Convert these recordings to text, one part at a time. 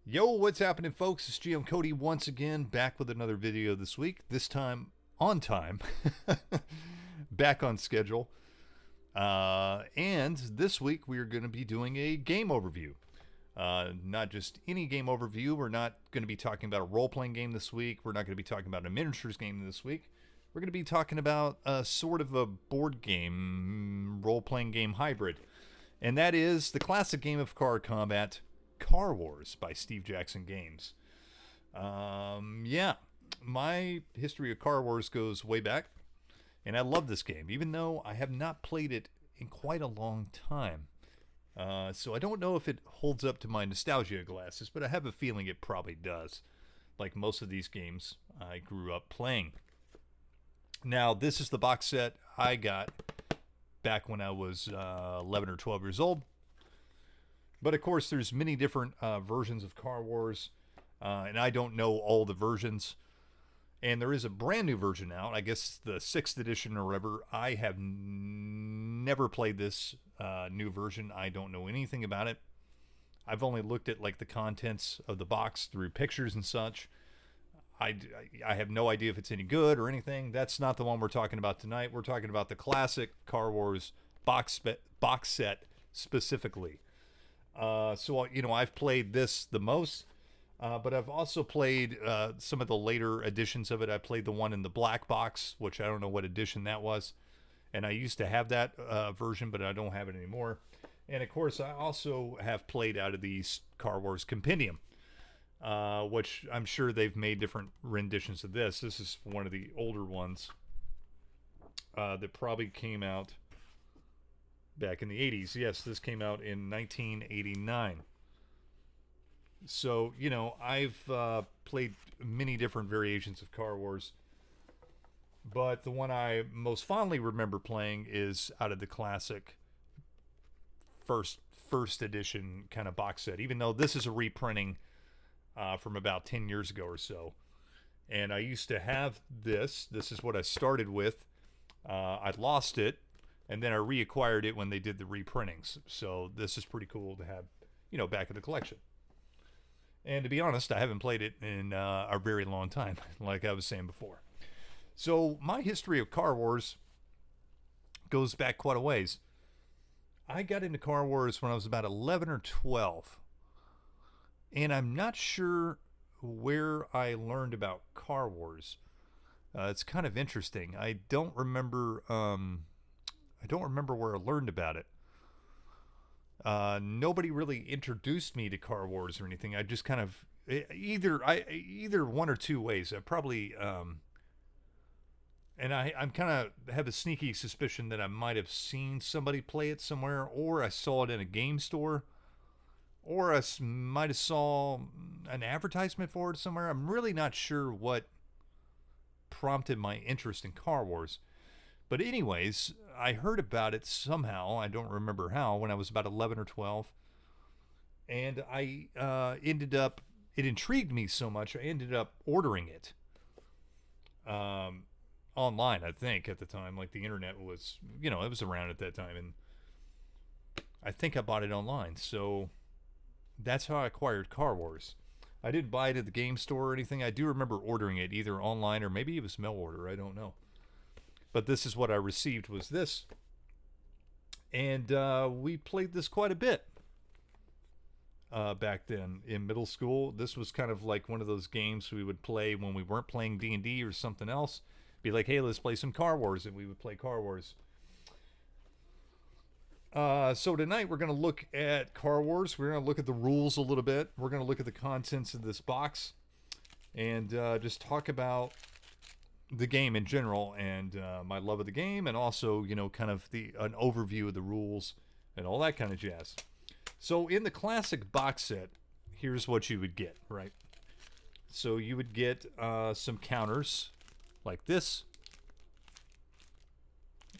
Yo, what's happening, folks? It's GM Cody once again, back with another video this week. This time on time, back on schedule. And this week we are going to be doing a game overview. Not just any game overview. We're not going to be talking about a role-playing game this week. We're not going to be talking about a miniatures game this week. We're going to be talking about a sort of a board game, role-playing game hybrid. And that is the classic game of card combat, Car Wars by Steve Jackson Games. Yeah, my history of Car Wars goes way back, and I love this game, even though I have not played it in quite a long time. So I don't know if it holds up to my nostalgia glasses, but I have a feeling it probably does. Like most of these games I grew up playing. Now, this is the box set I got back when I was 11 or 12 years old. But of course, there's many different versions of Car Wars, and I don't know all the versions. And there is a brand new version out, I guess the 6th edition or whatever. I have never played this new version. I don't know anything about it. I've only looked at like the contents of the box through pictures and such. I have no idea if it's any good or anything. That's not the one we're talking about tonight. We're talking about the classic Car Wars box set specifically. So, you know, I've played this the most, but I've also played some of the later editions of it. I played the one in the black box, which I don't know what edition that was. And I used to have that version, but I don't have it anymore. And of course, I also have played out of the Car Wars Compendium, which I'm sure they've made different renditions of this. This is one of the older ones that probably came out back in the 80s. Yes, this came out in 1989. So, you know, I've played many different variations of Car Wars. But the one I most fondly remember playing is out of the classic first edition kind of box set. Even though this is a reprinting from about 10 years ago or so. And I used to have this. This is what I started with. I lost it. And then I reacquired it when they did the reprintings. So this is pretty cool to have, you know, back in the collection. And to be honest, I haven't played it in a very long time, like I was saying before. So my history of Car Wars goes back quite a ways. I got into Car Wars when I was about 11 or 12. And I'm not sure where I learned about Car Wars. It's kind of interesting. I don't remember where I learned about it. Nobody really introduced me to Car Wars or anything. I just kind of either one or two ways. I probably and I'm kind of have a sneaky suspicion that I might have seen somebody play it somewhere, or I saw it in a game store, or I might have saw an advertisement for it somewhere. I'm really not sure what prompted my interest in Car Wars. But anyways, I heard about it somehow. I don't remember how, when I was about 11 or 12. And I ended up, it intrigued me so much, I ended up ordering it online, I think, at the time. Like the internet was, you know, it was around at that time. And I think I bought it online. So that's how I acquired Car Wars. I didn't buy it at the game store or anything. I do remember ordering it either online or maybe it was mail order. I don't know. But this is what I received, was this. And we played this quite a bit back then in middle school. This was kind of like one of those games we would play when we weren't playing D&D or something else. Be like, hey, let's play some Car Wars, and we would play Car Wars. So tonight we're going to look at Car Wars. We're going to look at the rules a little bit. We're going to look at the contents of this box and just talk about the game in general and my love of the game, and also, you know, kind of an overview of the rules and all that kind of jazz. So in the classic box set, here's what you would get, right? So you would get some counters like this.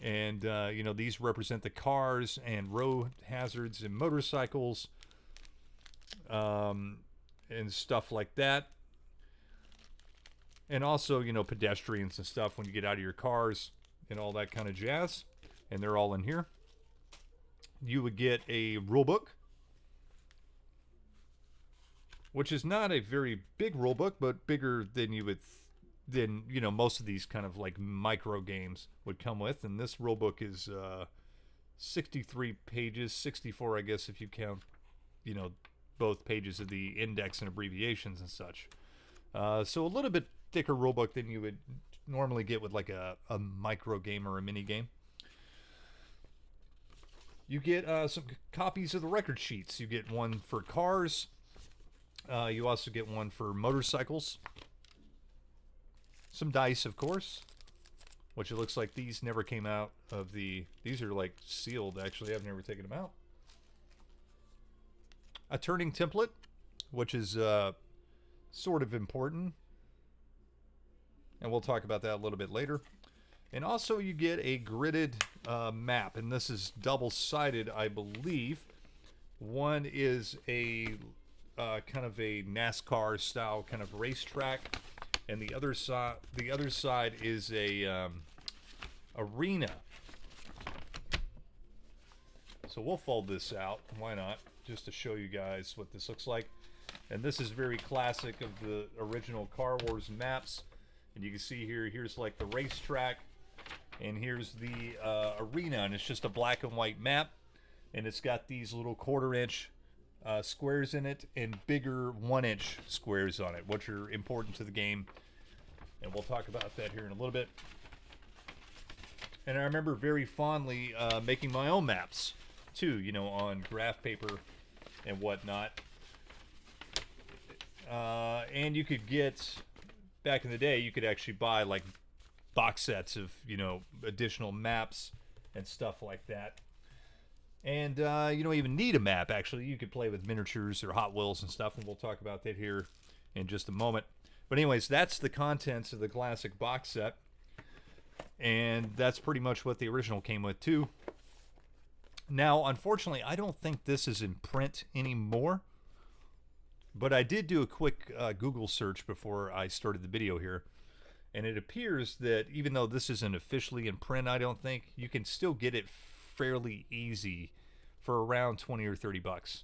And, you know, these represent the cars and road hazards and motorcycles and stuff like that. And also, you know, pedestrians and stuff when you get out of your cars and all that kind of jazz. And they're all in here. You would get a rule book. which is not a very big rule book, but bigger than than most of these kind of like micro games would come with. And this rule book is 63 pages, 64 I guess if you count both pages of the index and abbreviations and such. So a little bit thicker rule book than you would normally get with like a micro game or a mini game. You get some copies of the record sheets. You get one for cars. You also get one for motorcycles. Some dice, of course, which it looks like these never came out of the... These are like sealed, actually. I've never taken them out. A turning template, which is sort of important. And we'll talk about that a little bit later. And also you get a gridded map, and this is double-sided, I believe. One is a kind of a NASCAR style kind of racetrack, and the other side is a arena. So we'll fold this out. Why not? Just to show you guys what this looks like. And this is very classic of the original Car Wars maps. And you can see here's like the racetrack, and here's the arena, and it's just a black and white map, and it's got these little 1/4 inch squares in it and bigger 1-inch squares on it, which are important to the game. And we'll talk about that here in a little bit. And I remember very fondly making my own maps too, on graph paper and whatnot. And you could get, back in the day, you could actually buy like box sets of additional maps and stuff like that. And you don't even need a map, actually. You could play with miniatures or Hot Wheels and stuff, and we'll talk about that here in just a moment. But anyways, that's the contents of the classic box set, and that's pretty much what the original came with too. Now, unfortunately, I don't think this is in print anymore, but I did do a quick Google search before I started the video here, and it appears that even though this isn't officially in print, I don't think, you can still get it fairly easy for around 20 or 30 bucks.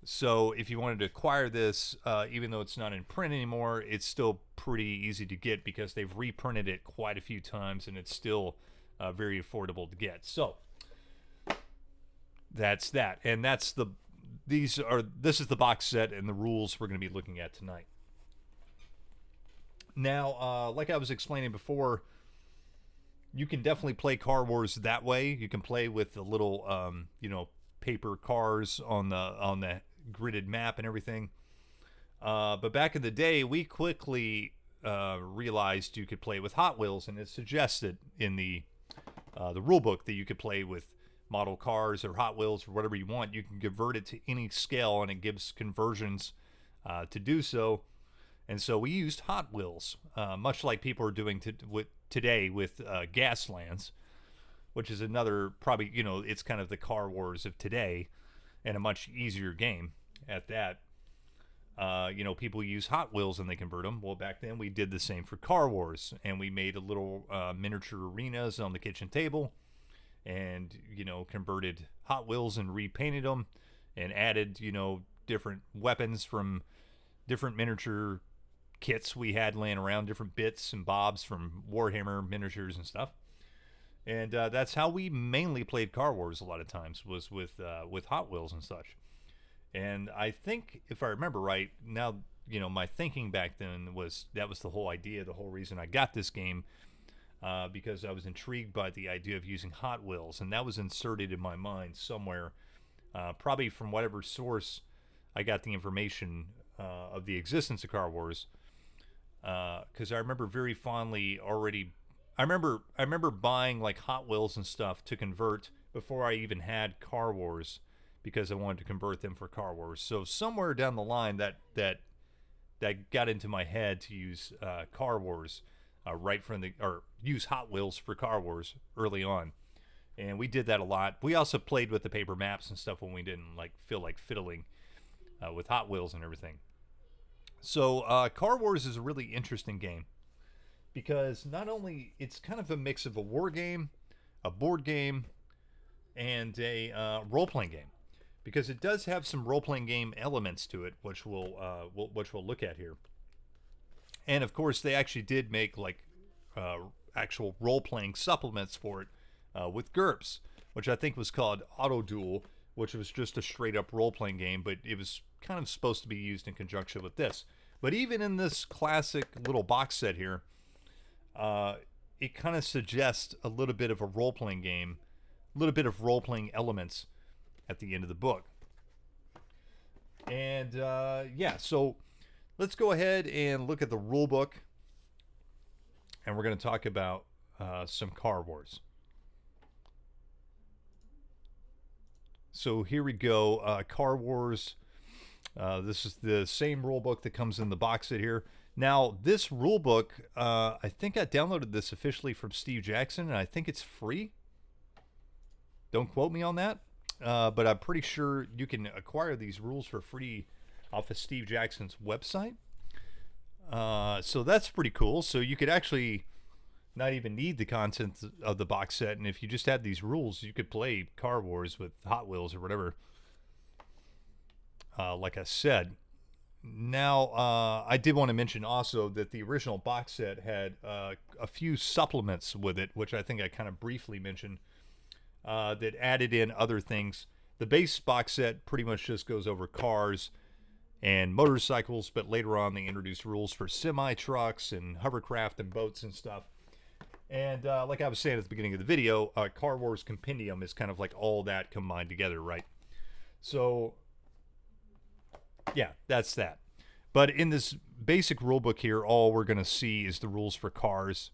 So if you wanted to acquire this, even though it's not in print anymore, it's still pretty easy to get because they've reprinted it quite a few times, and it's still very affordable to get. So that's that, and this is the box set and the rules we're going to be looking at tonight. Now, like I was explaining before, you can definitely play Car Wars that way. You can play with the little, paper cars on the gridded map and everything. But back in the day, we quickly realized you could play with Hot Wheels, and it's suggested in the rule book that you could play with model cars or Hot Wheels or whatever you want. You can convert it to any scale, and it gives conversions to do so. And so we used Hot Wheels, much like people are doing today with Gaslands, which is another, probably, it's kind of the Car Wars of today, and a much easier game at that. People use Hot Wheels and they convert them. Well, back then we did the same for Car Wars, and we made a little miniature arenas on the kitchen table, and converted Hot Wheels and repainted them, and added different weapons from different miniature kits we had laying around, different bits and bobs from Warhammer miniatures and stuff. And that's how we mainly played Car Wars a lot of times, was with Hot Wheels and such. And I think, if I remember right, now, my thinking back then was that was the whole idea, the whole reason I got this game, because I was intrigued by the idea of using Hot Wheels, and that was inserted in my mind somewhere, probably from whatever source I got the information of the existence of Car Wars. Because I remember very fondly already, I remember buying like Hot Wheels and stuff to convert before I even had Car Wars, because I wanted to convert them for Car Wars. So somewhere down the line that got into my head to use Car Wars or use Hot Wheels for Car Wars early on, and we did that a lot. We also played with the paper maps and stuff when we didn't feel like fiddling with Hot Wheels and everything. So Car Wars is a really interesting game, because not only it's kind of a mix of a war game, a board game, and a role-playing game. because it does have some role-playing game elements to it, which we'll look at here. And of course, they actually did make like actual role-playing supplements for it with GURPS, which I think was called Auto Duel, which was just a straight-up role-playing game, but it was kind of supposed to be used in conjunction with this. But even in this classic little box set here, it kind of suggests a little bit of a role-playing game, a little bit of role-playing elements at the end of the book. And yeah, so let's go ahead and look at the rule book, and we're going to talk about some Car Wars. So here we go, Car Wars. This is the same rule book that comes in the box set here. Now, this rule book, I think I downloaded this officially from Steve Jackson, and I think it's free. Don't quote me on that, but I'm pretty sure you can acquire these rules for free off of Steve Jackson's website. So that's pretty cool. So you could actually not even need the content of the box set, and if you just had these rules, you could play Car Wars with Hot Wheels or whatever. Like I said. Now, I did want to mention also that the original box set had a few supplements with it, which I think I kind of briefly mentioned, that added in other things. The base box set pretty much just goes over cars and motorcycles, but later on they introduced rules for semi-trucks and hovercraft and boats and stuff. And like I was saying at the beginning of the video, Car Wars Compendium is kind of like all that combined together, right? So yeah, that's that. But in this basic rule book here, all we're going to see is the rules for cars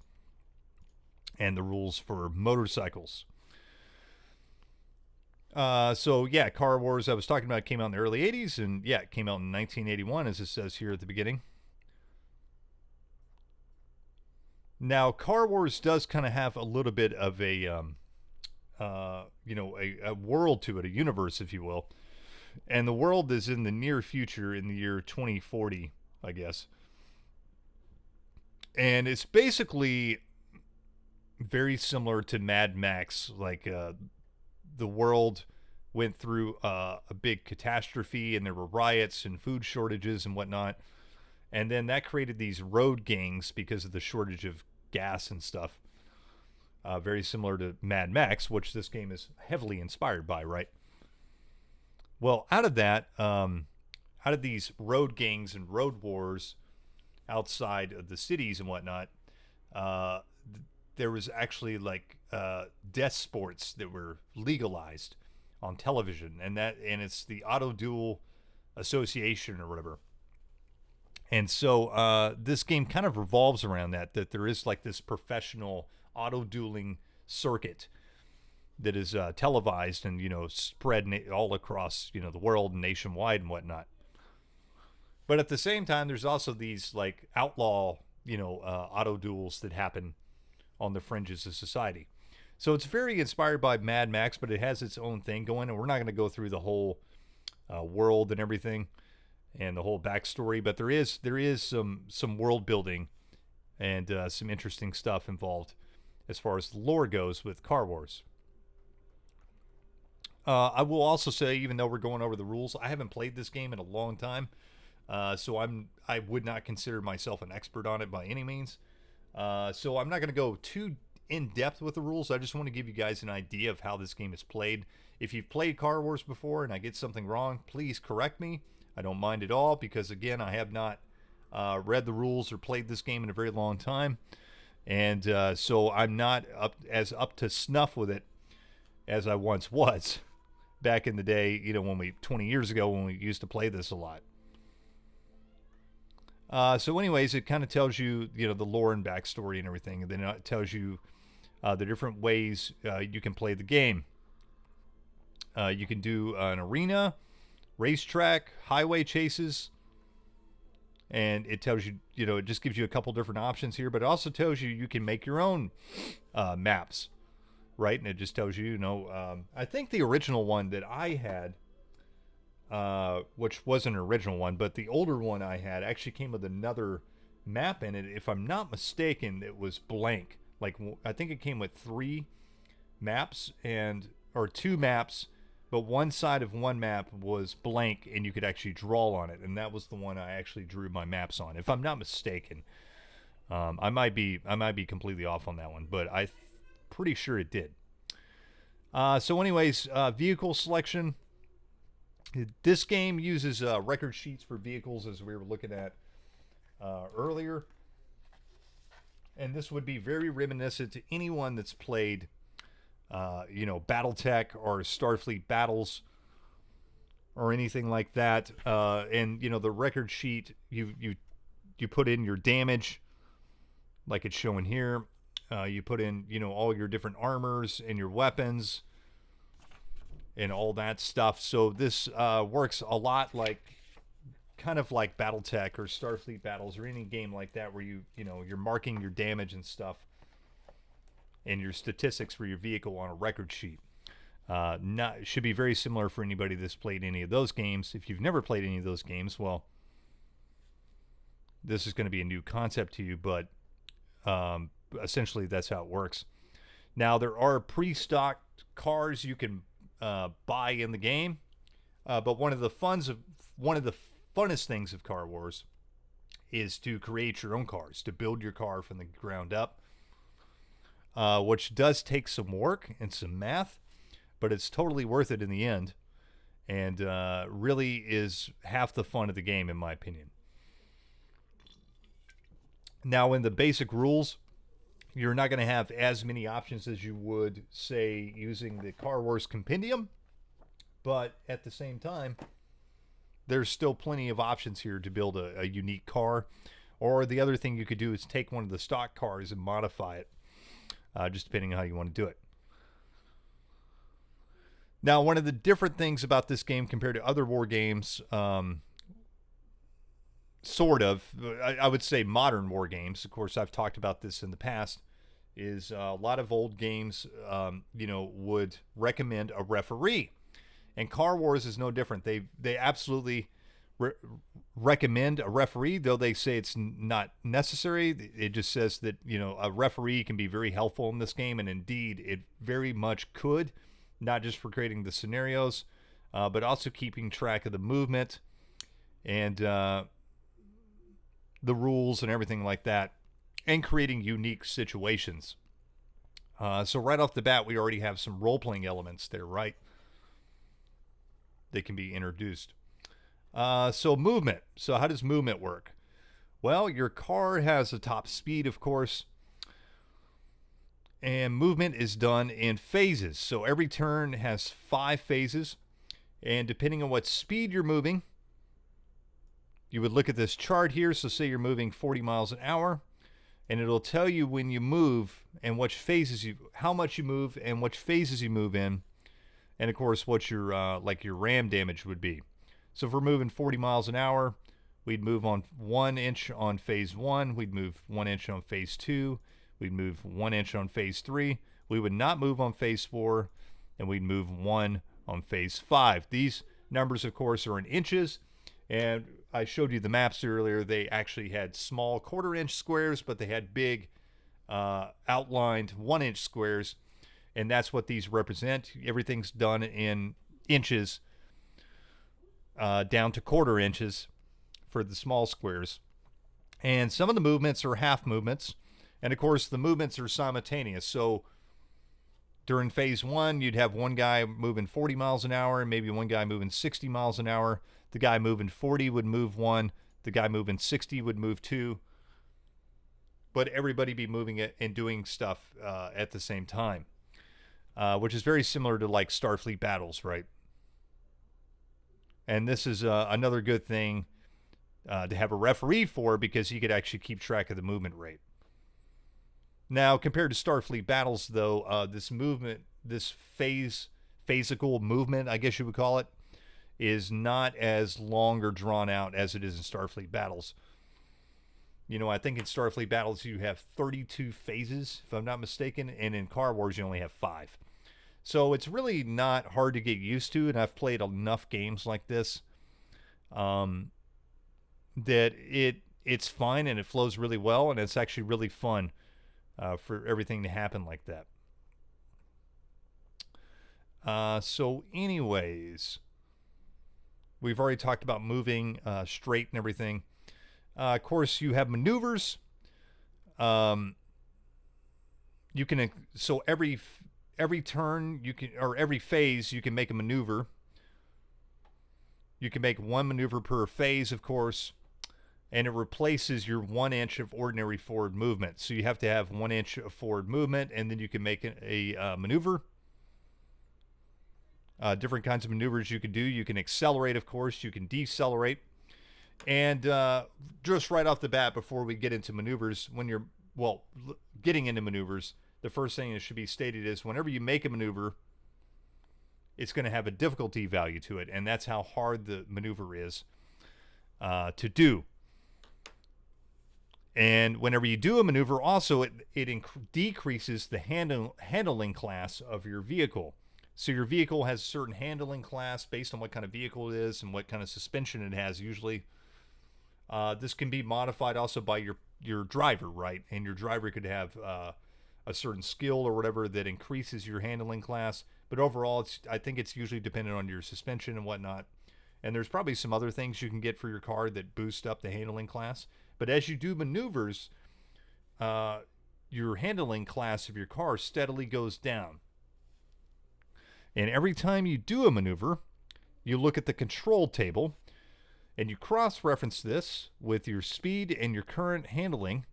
and the rules for motorcycles. So yeah, Car Wars, I was talking about, came out in the early 80s, and yeah, it came out in 1981, as it says here at the beginning. Now, Car Wars does kind of have a little bit of a, a world to it, a universe, if you will. And the world is in the near future, in the year 2040, I guess. And it's basically very similar to Mad Max. Like, the world went through a big catastrophe, and there were riots and food shortages and whatnot. And then that created these road gangs because of the shortage of gas and stuff. Very similar to Mad Max, which this game is heavily inspired by, right? Well, out of that, out of these road gangs and road wars outside of the cities and whatnot, there was actually like death sports that were legalized on television, and it's the Auto Duel Association or whatever. And so this game kind of revolves around that there is like this professional auto dueling circuit that is televised and, spread all across, the world and nationwide and whatnot. But at the same time, there's also these like outlaw, auto duels that happen on the fringes of society. So it's very inspired by Mad Max, but it has its own thing going, and we're not going to go through the whole world and everything and the whole backstory, but there is some world building and some interesting stuff involved as far as the lore goes with Car Wars. I will also say, even though we're going over the rules, I haven't played this game in a long time, so I would not consider myself an expert on it by any means. So I'm not going to go too in depth with the rules. I just want to give you guys an idea of how this game is played. If you've played Car Wars before and I get something wrong, please correct me. I don't mind at all, because again, I have not read the rules or played this game in a very long time, and so I'm not up to snuff with it as I once was back in the day, 20 years ago when we used to play this a lot. So anyways, it kind of tells you, the lore and backstory and everything, and then it tells you the different ways you can play the game. You can do an arena, racetrack, highway chases, and it tells you, it just gives you a couple different options here, but it also tells you you can make your own maps, right? And it just tells you, I think the original one that I had, which wasn't an original one, but the older one I had actually came with another map in it. If I'm not mistaken, it was blank. Like, I think it came with 3 maps or 2 maps but one side of one map was blank and you could actually draw on it, and that was the one I actually drew my maps on, if I'm not mistaken. I might be completely off on that one, but I'm pretty sure it did. So anyways, vehicle selection. This game uses record sheets for vehicles, as we were looking at earlier. And this would be very reminiscent to anyone that's played, BattleTech or Starfleet Battles or anything like that. And, the record sheet, you put in your damage, like it's showing here. You put in, all your different armors and your weapons and all that stuff. So this works a lot kind of like BattleTech or Starfleet Battles or any game like that, where you're marking your damage and stuff and your statistics for your vehicle on a record sheet. Should be very similar for anybody that's played any of those games. If you've never played any of those games, well, this is going to be a new concept to you, but essentially that's how it works. Now, there are pre-stocked cars you can buy in the game, but one of the funnest things of Car Wars is to create your own cars, to build your car from the ground up, which does take some work and some math, but it's totally worth it in the end, and really is half the fun of the game, in my opinion. Now, in the basic rules, you're not going to have as many options as you would, say, using the Car Wars Compendium, but at the same time, there's still plenty of options here to build a unique car. Or the other thing you could do is take one of the stock cars and modify it, just depending on how you want to do it. Now, one of the different things about this game compared to other war games, I would say modern war games, of course I've talked about this in the past, is a lot of old games would recommend a referee. And Car Wars is no different. They absolutely recommend a referee, though they say it's not necessary. It just says that, a referee can be very helpful in this game, and indeed it very much could, not just for creating the scenarios, but also keeping track of the movement and the rules and everything like that, and creating unique situations. So right off the bat, we already have some role-playing elements there, right? They can be introduced. So movement. So how does movement work? Well, your car has a top speed, of course, and movement is done in phases. So every turn has 5 phases, and depending on what speed you're moving, you would look at this chart here. So say you're moving 40 miles an hour, and it'll tell you when you move and how much you move and which phases you move in. And of course, what your your ram damage would be. So if we're moving 40 miles an hour, we'd move on 1 inch on phase 1. We'd move 1 inch on phase 2. We'd move 1 inch on phase 3. We would not move on phase 4, and we'd move 1 on phase 5. These numbers, of course, are in inches, and I showed you the maps earlier. They actually had small 1/4 inch squares, but they had big outlined 1 inch squares. And that's what these represent. Everything's done in inches, down to 1/4 inches for the small squares. And some of the movements are half movements. And of course, the movements are simultaneous. So during phase 1, you'd have one guy moving 40 miles an hour, and maybe one guy moving 60 miles an hour. The guy moving 40 would move 1. The guy moving 60 would move 2. But everybody be moving it and doing stuff at the same time. Which is very similar to like Starfleet Battles, right? And this is another good thing to have a referee for, because he could actually keep track of the movement rate. Now, compared to Starfleet Battles, though, this phasical movement, I guess you would call it, is not as long or drawn out as it is in Starfleet Battles. I think in Starfleet Battles you have 32 phases, if I'm not mistaken, and in Car Wars you only have 5. So it's really not hard to get used to, and I've played enough games like this that it's fine and it flows really well, and it's actually really fun for everything to happen like that. So anyways, we've already talked about moving straight and everything. Of course, you have maneuvers. You can so every turn you can, or every phase you can make a maneuver. You can make one maneuver per phase, of course, and it replaces your 1 inch of ordinary forward movement. So you have to have 1 inch of forward movement, and then you can make a maneuver. Different kinds of maneuvers you can do. You can accelerate, of course. You can decelerate. And just right off the bat, before we get into maneuvers, when you're, getting into maneuvers, the first thing that should be stated is whenever you make a maneuver, it's going to have a difficulty value to it, and that's how hard the maneuver is to do. And whenever you do a maneuver, also, it decreases the handling class of your vehicle. So your vehicle has a certain handling class based on what kind of vehicle it is and what kind of suspension it has usually. This can be modified also by your driver, right? And your driver could have a certain skill or whatever that increases your handling class. But overall, I think it's usually dependent on your suspension and whatnot. And there's probably some other things you can get for your car that boost up the handling class. But as you do maneuvers, your handling class of your car steadily goes down. And every time you do a maneuver, you look at the control table and you cross-reference this with your speed and your current handling.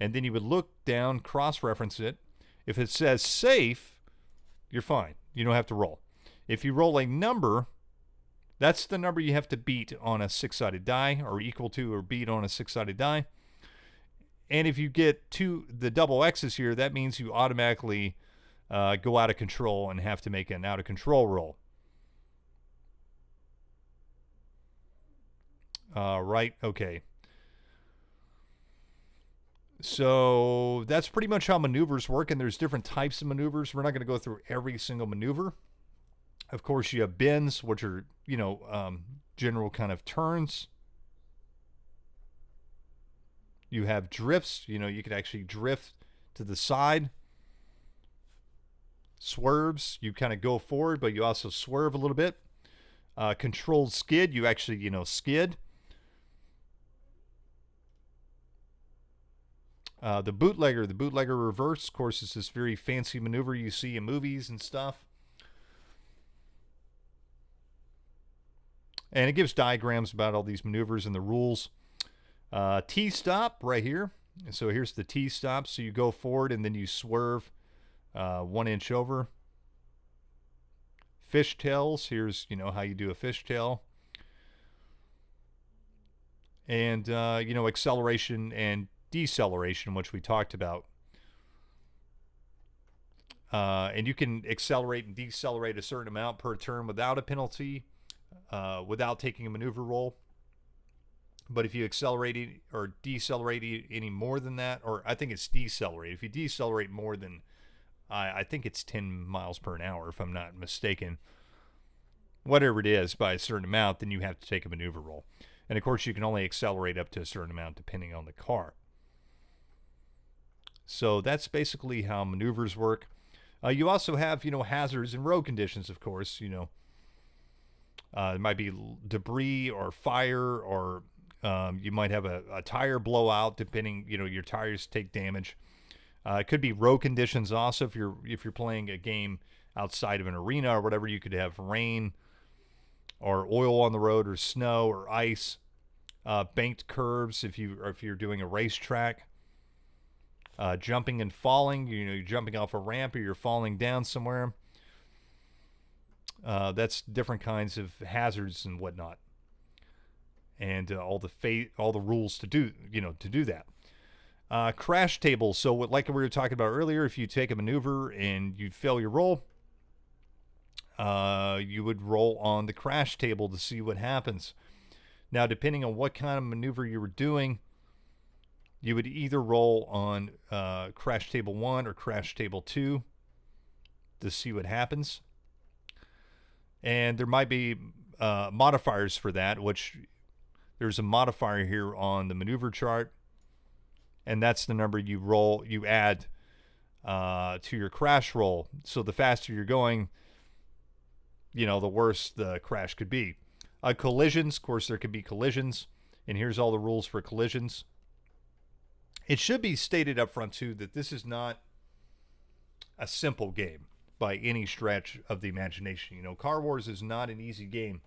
And then you would look down, cross-reference it. If it says safe, you're fine. You don't have to roll. If you roll a number, that's the number you have to beat on a 6-sided die, or equal to or beat on a 6-sided die. And if you get the double X's here, that means you automatically go out of control and have to make an out-of-control roll. Right, okay. So that's pretty much how maneuvers work, and there's different types of maneuvers. We're not going to go through every single maneuver. Of course, you have bends, which are, general kind of turns. You have drifts. You could actually drift to the side. Swerves, you kind of go forward, but you also swerve a little bit. Controlled skid, you actually, skid. The bootlegger reverse, of course, is this very fancy maneuver you see in movies and stuff. And it gives diagrams about all these maneuvers and the rules. T-stop right here. So here's the T-stop. So you go forward and then you swerve 1 inch over. Fishtails. Here's, how you do a fishtail. And, acceleration and deceleration, which we talked about. And you can accelerate and decelerate a certain amount per turn without a penalty, without taking a maneuver roll. But if you accelerate or decelerate any more than that, or I think it's decelerate. If you decelerate more than, I think it's 10 miles per hour, if I'm not mistaken, whatever it is by a certain amount, then you have to take a maneuver roll. And of course, you can only accelerate up to a certain amount depending on the car. So that's basically how maneuvers work. You also have, hazards and road conditions, of course. It might be debris or fire, or you might have a tire blowout, depending, your tires take damage. It could be road conditions also. If you're playing a game outside of an arena or whatever, you could have rain or oil on the road or snow or ice. Banked curves if you're doing a racetrack. Jumping and falling, you're jumping off a ramp or you're falling down somewhere. That's different kinds of hazards and whatnot, and all the rules to do that. Crash tables. So like we were talking about earlier, if you take a maneuver and you fail your roll, you would roll on the crash table to see what happens. Now, depending on what kind of maneuver you were doing, you would either roll on crash table 1 or crash table 2 to see what happens. And there might be modifiers for that, which there's a modifier here on the maneuver chart. And that's the number you add to your crash roll. So the faster you're going, the worse the crash could be. Collisions, of course, there could be collisions, and here's all the rules for collisions. It should be stated up front, too, that this is not a simple game by any stretch of the imagination. Car Wars is not an easy game.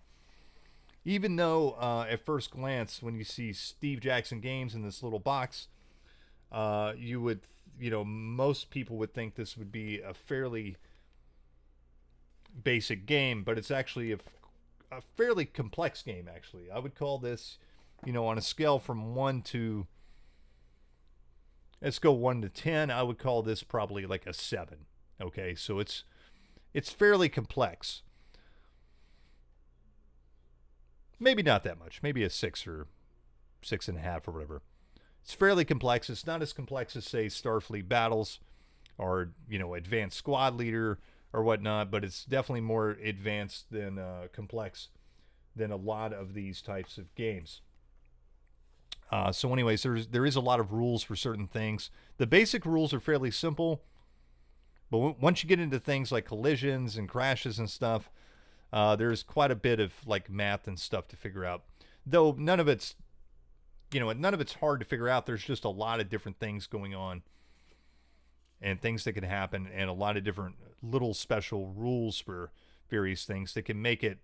Even though, at first glance, when you see Steve Jackson Games in this little box, you would, most people would think this would be a fairly basic game, but it's actually a fairly complex game, actually. I would call this, on a scale from 1 to, let's go 1 to 10, I would call this probably like a 7. Okay, so it's fairly complex. Maybe not that much. Maybe a 6 or 6.5 or whatever. It's fairly complex. It's not as complex as, say, Starfleet Battles or, Advanced Squad Leader or whatnot, but it's definitely more advanced than complex than a lot of these types of games. So anyways, there is a lot of rules for certain things. The basic rules are fairly simple, but once you get into things like collisions and crashes and stuff, there's quite a bit of like math and stuff to figure out. Though none of it's hard to figure out. There's just a lot of different things going on and things that can happen, and a lot of different little special rules for various things that can make it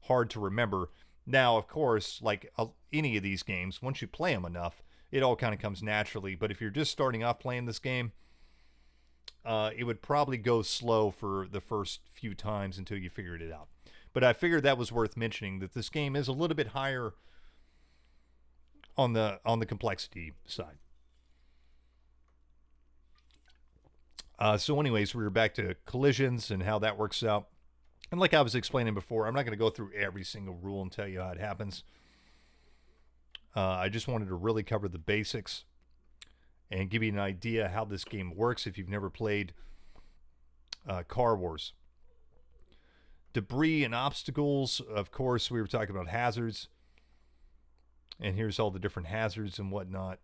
hard to remember. Now, of course, like any of these games, once you play them enough, it all kind of comes naturally. But if you're just starting off playing this game, it would probably go slow for the first few times until you figured it out. But I figured that was worth mentioning, that this game is a little bit higher on the complexity side. So anyways, we were back to collisions and how that works out. And like I was explaining before, I'm not going to go through every single rule and tell you how it happens. I just wanted to really cover the basics and give you an idea how this game works if you've never played Car Wars. Debris and obstacles, of course, we were talking about hazards. And here's all the different hazards and whatnot.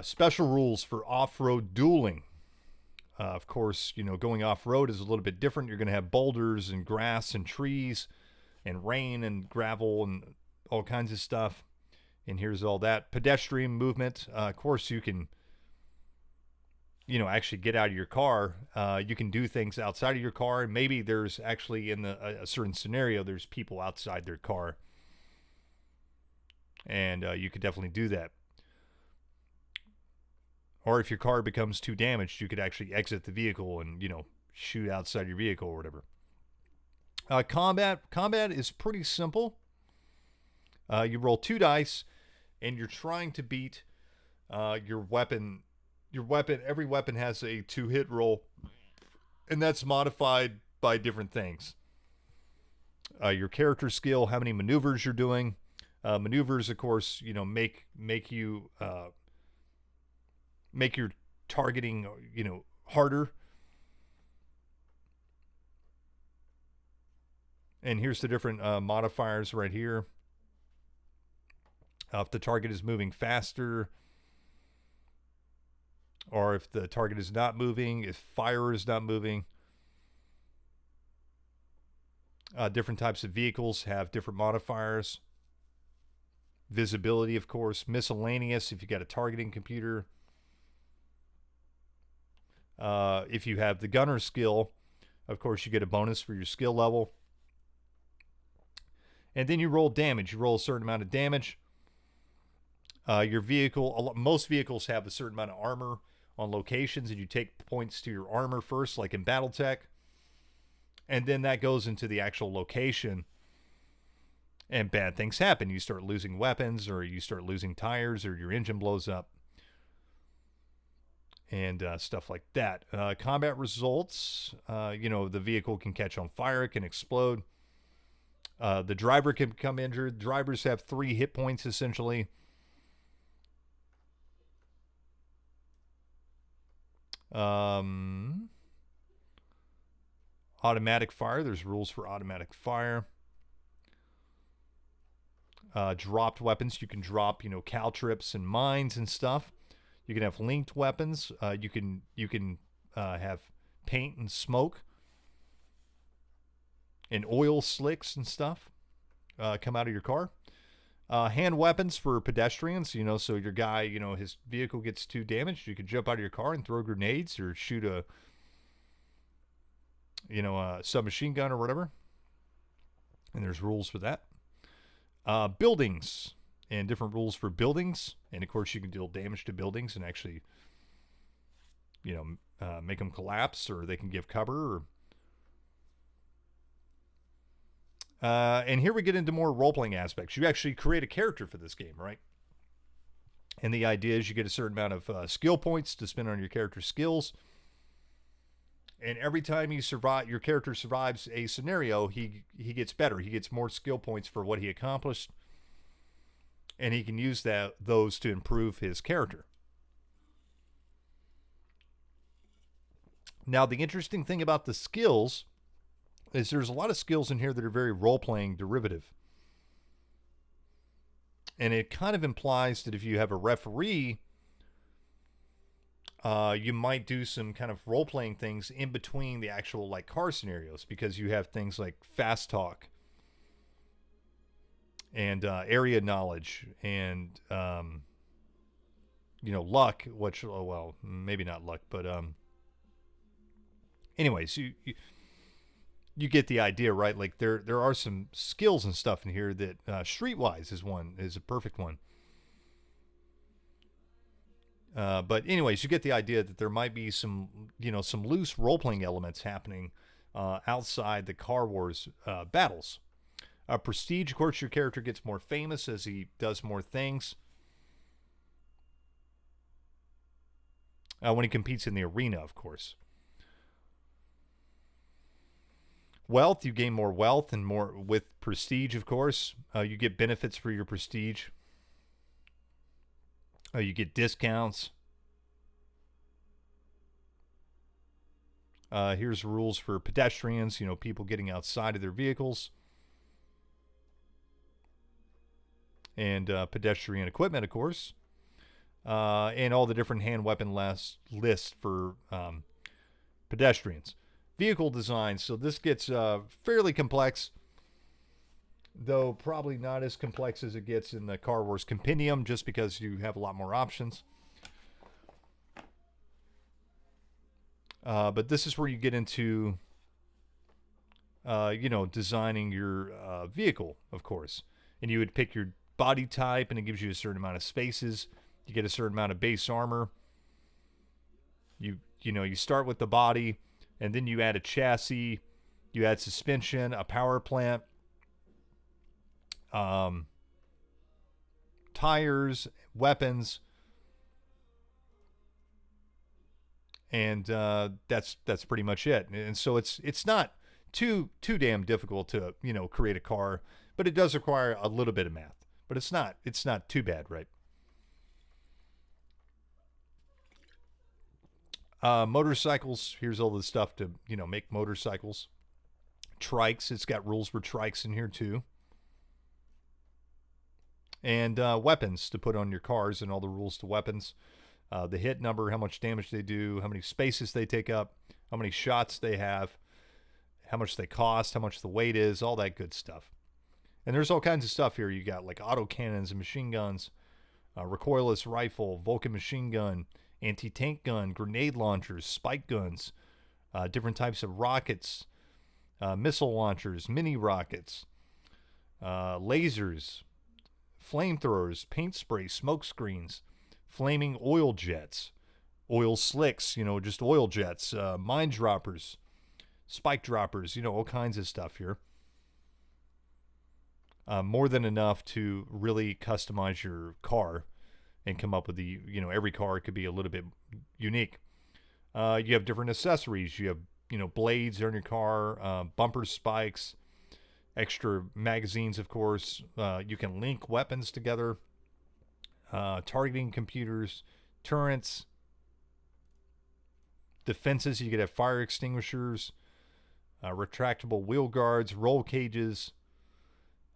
Special rules for off-road dueling. Of course, going off-road is a little bit different. You're going to have boulders and grass and trees and rain and gravel and all kinds of stuff. And here's all that. Pedestrian movement. Of course, you can, actually get out of your car. You can do things outside of your car. And maybe there's actually in a certain scenario, there's people outside their car. And you could definitely do that. Or if your car becomes too damaged, you could actually exit the vehicle and, shoot outside your vehicle or whatever. Combat is pretty simple. You roll 2 dice, and you're trying to beat your weapon. Every weapon has a 2-hit roll, and that's modified by different things. Your character skill, how many maneuvers you're doing. Maneuvers, of course, make you make your targeting, harder. And here's the different modifiers right here. If the target is moving faster, or if the target is not moving, if fire is not moving. Different types of vehicles have different modifiers. Visibility, of course. Miscellaneous, if you got a targeting computer. If you have the gunner skill, of course, you get a bonus for your skill level. And then you roll damage. You roll a certain amount of damage. Your vehicle, most vehicles have a certain amount of armor on locations, and you take points to your armor first, like in Battletech. And then that goes into the actual location. And bad things happen. You start losing weapons, or you start losing tires, or your engine blows up. And stuff like that. Combat results, the vehicle can catch on fire, it can explode. The driver can become injured. Drivers have 3 hit points, essentially. Automatic fire, there's rules for automatic fire. Dropped weapons, you can drop, caltrips and mines and stuff. You can have linked weapons. You can have paint and smoke. and oil slicks and stuff come out of your car. Hand weapons for pedestrians, so your guy, his vehicle gets too damaged, you could jump out of your car and throw grenades or shoot a submachine gun or whatever. And there's rules for that. Buildings and different rules for buildings. And of course, you can deal damage to buildings and actually, make them collapse, or they can give cover. And here we get into more role-playing aspects. You actually create a character for this game, right? And the idea is you get a certain amount of skill points to spend on your character's skills. And every time your character survives a scenario, he gets better. He gets more skill points for what he accomplished, and he can use those to improve his character. Now, the interesting thing about the skills is there's a lot of skills in here that are very role-playing derivative. And it kind of implies that if you have a referee, you might do some kind of role-playing things in between the actual car scenarios, because you have things like fast talk and area knowledge and luck, which, well, maybe not luck, but anyways, you get the idea, right? Like there are some skills and stuff in here that Streetwise is a perfect one. But anyways, you get the idea that there might be some loose role-playing elements happening outside the Car Wars battles. Prestige, of course, your character gets more famous as he does more things. When he competes in the arena, of course. Wealth, you gain more wealth, and more with prestige, of course. You get benefits for your prestige. You get discounts. Here's rules for pedestrians, people getting outside of their vehicles. And pedestrian equipment, of course. And all the different hand weapon lists for pedestrians. Vehicle design. So this gets fairly complex, though probably not as complex as it gets in the Car Wars Compendium, just because you have a lot more options. But this is where you get into, designing your vehicle, of course. And you would pick your body type, and it gives you a certain amount of spaces. You get a certain amount of base armor. You start with the body, and then you add a chassis. You add suspension, a power plant, tires, weapons, and that's pretty much it. And so it's not too damn difficult to create a car, but it does require a little bit of math. But it's not too bad, right? Motorcycles. Here's all the stuff to make motorcycles. Trikes. It's got rules for trikes in here too. And weapons to put on your cars, and all the rules to weapons. The hit number, how much damage they do, how many spaces they take up, how many shots they have, how much they cost, how much the weight is, all that good stuff. And there's all kinds of stuff here. You got like autocannons and machine guns, recoilless rifle, Vulcan machine gun, anti-tank gun, grenade launchers, spike guns, different types of rockets, missile launchers, mini rockets, lasers, flamethrowers, paint spray, smoke screens, flaming oil jets, oil slicks, just oil jets, mine droppers, spike droppers, all kinds of stuff here. More than enough to really customize your car and come up with every car could be a little bit unique. You have different accessories. You have, blades on your car, bumper spikes, extra magazines, of course. You can link weapons together, targeting computers, turrets, defenses. You could have fire extinguishers, retractable wheel guards, roll cages,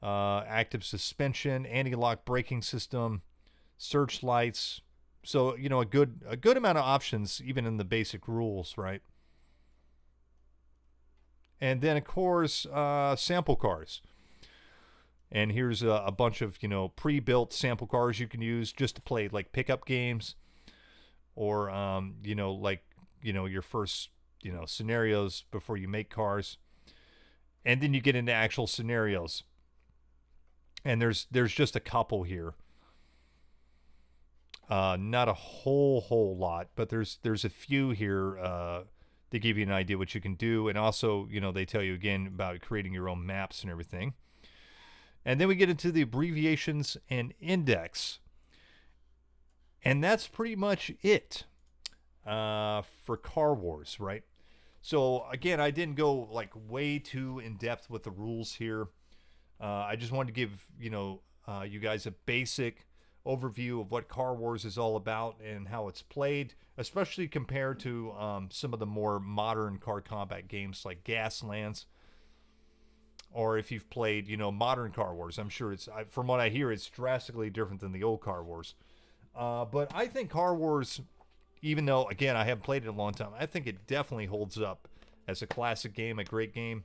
active suspension, anti-lock braking system, searchlights. So, a good amount of options, even in the basic rules, right? And then, of course, sample cars. And here's a bunch of, pre-built sample cars you can use just to play like pickup games or, your first, scenarios before you make cars. And then you get into actual scenarios. And there's just a couple here. Not a whole lot, but there's a few here to give you an idea what you can do. And also, they tell you again about creating your own maps and everything. And then we get into the abbreviations and index. And that's pretty much it for Car Wars, right? So again, I didn't go like way too in depth with the rules here. I just wanted to give, you guys a basic overview of what Car Wars is all about and how it's played, especially compared to some of the more modern car combat games like Gaslands. Or if you've played, modern Car Wars, I'm sure from what I hear, it's drastically different than the old Car Wars. But I think Car Wars, even though, again, I haven't played it in a long time, I think it definitely holds up as a classic game, a great game.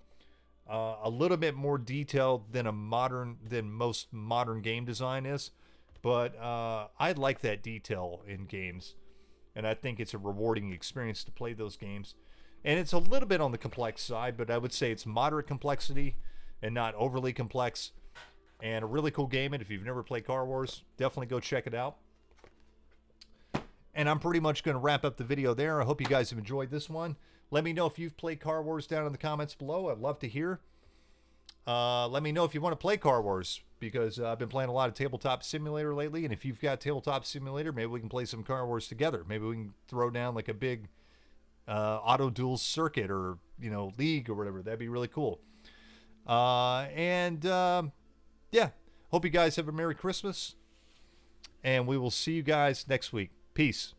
A little bit more detailed than most modern game design is. But I like that detail in games. And I think it's a rewarding experience to play those games. And it's a little bit on the complex side, but I would say it's moderate complexity and not overly complex. And a really cool game. And if you've never played Car Wars, definitely go check it out. And I'm pretty much going to wrap up the video there. I hope you guys have enjoyed this one. Let me know if you've played Car Wars down in the comments below. I'd love to hear. Let me know if you want to play Car Wars, because I've been playing a lot of Tabletop Simulator lately. And if you've got Tabletop Simulator, maybe we can play some Car Wars together. Maybe we can throw down like a big auto duel circuit or, league or whatever. That'd be really cool. Yeah, hope you guys have a Merry Christmas, and we will see you guys next week. Peace.